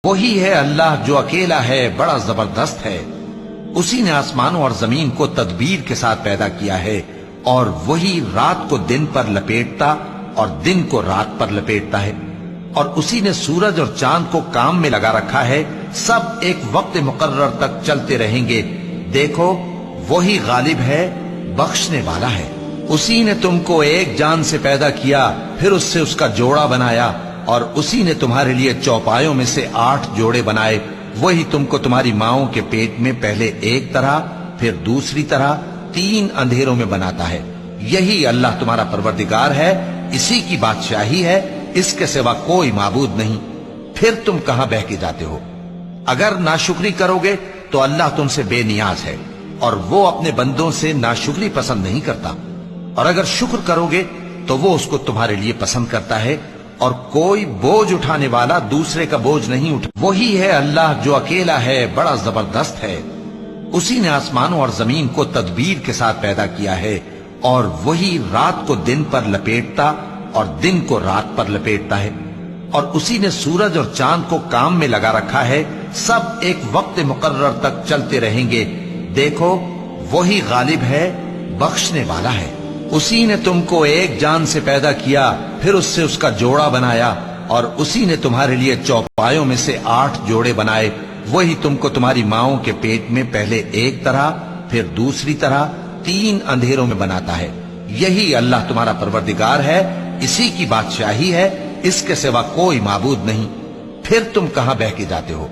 وہی ہے اللہ جو اکیلا ہے، بڑا زبردست ہے۔ اسی نے آسمانوں اور زمین کو تدبیر کے ساتھ پیدا کیا ہے، اور وہی رات کو دن پر لپیٹتا اور دن کو رات پر لپیٹتا ہے، اور اسی نے سورج اور چاند کو کام میں لگا رکھا ہے، سب ایک وقت مقرر تک چلتے رہیں گے۔ دیکھو وہی غالب ہے، بخشنے والا ہے۔ اسی نے تم کو ایک جان سے پیدا کیا، پھر اس سے اس کا جوڑا بنایا، اور اسی نے تمہارے لیے چوپایوں میں سے 8 جوڑے بنائے۔ وہی تم کو تمہاری ماؤں کے پیٹ میں پہلے ایک طرح، پھر دوسری طرح 3 اندھیروں میں بناتا ہے۔ یہی اللہ تمہارا پروردگار ہے، اسی کی بادشاہی ہے، اس کے سوا کوئی معبود نہیں۔ پھر تم کہاں بہہ کے جاتے ہو؟ اگر ناشکری کرو گے تو اللہ تم سے بے نیاز ہے، اور وہ اپنے بندوں سے ناشکری پسند نہیں کرتا، اور اگر شکر کرو گے تو وہ اس کو تمہارے لیے پسند کرتا ہے، اور کوئی بوجھ اٹھانے والا دوسرے کا بوجھ نہیں اٹھا۔ وہی ہے اللہ جو اکیلا ہے، بڑا زبردست ہے۔ اسی نے آسمانوں اور زمین کو تدبیر کے ساتھ پیدا کیا ہے، اور وہی رات کو دن پر لپیٹتا اور دن کو رات پر لپیٹتا ہے، اور اسی نے سورج اور چاند کو کام میں لگا رکھا ہے، سب ایک وقت مقرر تک چلتے رہیں گے۔ دیکھو وہی غالب ہے، بخشنے والا ہے۔ اسی نے تم کو ایک جان سے پیدا کیا، پھر اس سے اس کا جوڑا بنایا، اور اسی نے تمہارے لیے چوپایوں میں سے 8 جوڑے بنائے۔ وہی تم کو تمہاری ماؤں کے پیٹ میں پہلے ایک طرح، پھر دوسری طرح 3 اندھیروں میں بناتا ہے۔ یہی اللہ تمہارا پروردگار ہے، اسی کی بادشاہی ہے، اس کے سوا کوئی معبود نہیں۔ پھر تم کہاں بہہ کے جاتے ہو؟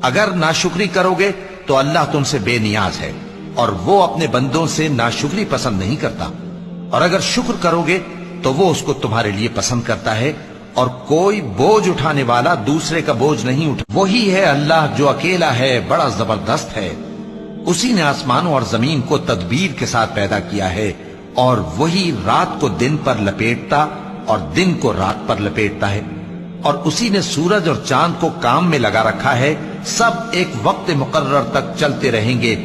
اگر ناشکری کرو گے تو اللہ تم سے بے نیاز ہے، اور وہ اپنے بندوں سے ناشکری پسند نہیں کرتا، اور اگر شکر کرو گے تو وہ اس کو تمہارے لیے پسند کرتا ہے، اور کوئی بوجھ اٹھانے والا دوسرے کا بوجھ نہیں اٹھا۔ وہی ہے اللہ جو اکیلا ہے، بڑا زبردست ہے۔ اسی نے آسمانوں اور زمین کو تدبیر کے ساتھ پیدا کیا ہے، اور وہی رات کو دن پر لپیٹتا اور دن کو رات پر لپیٹتا ہے، اور اسی نے سورج اور چاند کو کام میں لگا رکھا ہے، سب ایک وقت مقرر تک چلتے رہیں گے۔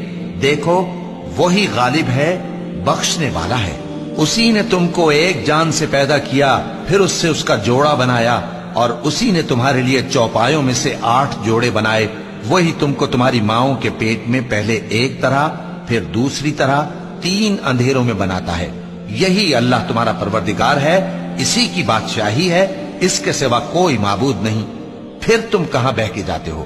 دیکھو وہی غالب ہے، بخشنے والا ہے۔ اسی نے تم کو ایک جان سے پیدا کیا، پھر اس سے اس کا جوڑا بنایا، اور اسی نے تمہارے لیے چوپایوں میں سے 8 جوڑے بنائے۔ وہی تم کو تمہاری ماؤں کے پیٹ میں پہلے ایک طرح، پھر دوسری طرح 3 اندھیروں میں بناتا ہے۔ یہی اللہ تمہارا پروردگار ہے، اسی کی بادشاہی ہے، اس کے سوا کوئی معبود نہیں۔ پھر تم کہاں بہہ کے جاتے ہو؟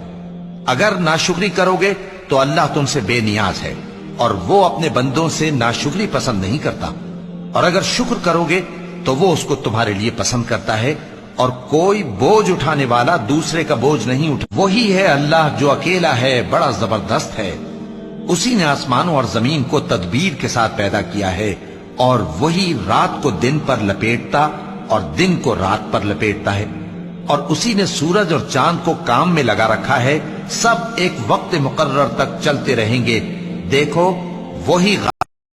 اگر ناشکری کرو گے تو اللہ تم سے بے نیاز ہے، اور وہ اپنے بندوں سے ناشکری پسند نہیں کرتا، اور اگر شکر کرو گے تو وہ اس کو تمہارے لیے پسند کرتا ہے، اور کوئی بوجھ اٹھانے والا دوسرے کا بوجھ نہیں اٹھا۔ وہی ہے اللہ جو اکیلا ہے، بڑا زبردست ہے۔ اسی نے آسمانوں اور زمین کو تدبیر کے ساتھ پیدا کیا ہے، اور وہی رات کو دن پر لپیٹتا اور دن کو رات پر لپیٹتا ہے، اور اسی نے سورج اور چاند کو کام میں لگا رکھا ہے، سب ایک وقت مقرر تک چلتے رہیں گے۔ دیکھو وہی